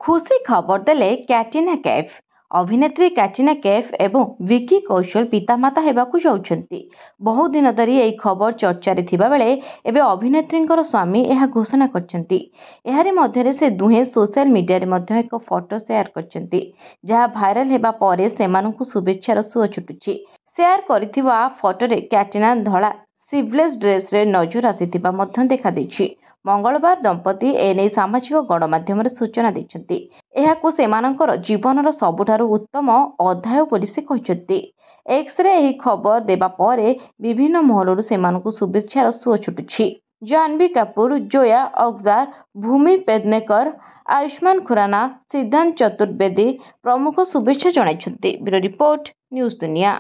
खुशी खबर देले कैटरीना कैफ। अभिनेत्री कैटरीना कैफ एवं विकी कौशल पितामाता हेबाकु जाउछन्ति। बहु दिन धरी यह खबर चर्चारे थिबा बेले एबे अभिनेत्रींकर स्वामी यह घोषणा करछन्ति। एहारे मध्यरे से दुहे सोशल मीडिया रे मध्य एक फोटो शेयर करछन्ति, जहा भाइराल हेबा परे सेमानकु शुभेच्छार सुଅ छुटुछि। शेयर करिथिबा फोटो रे कैटरीना धळा स्लीवलेस ड्रेस रे नजर आसीथिबा मध्य देखा दैछि। मंगलवार दंपति एने सामाजिक गणमाध्यम सूचना देछन्ति। एहाकु सेमानंकर जीवनर सबुठारु उत्तम अध्याय बोली से कहिसन्ति। एक्स रे एही खबर देबा परे विभिन्न महलरु सेमानकु शुभेच्छार सुଅ छुटुछि। जानवी कपूर, जोया अख्तर, भूमि पेडनेकर, आयुष्मान खुराना, सिद्धांत चतुर्वेदी प्रमुख शुभेच्छा जणाइछन्ति। ब्यूरो रिपोर्ट, न्यूज दुनिया।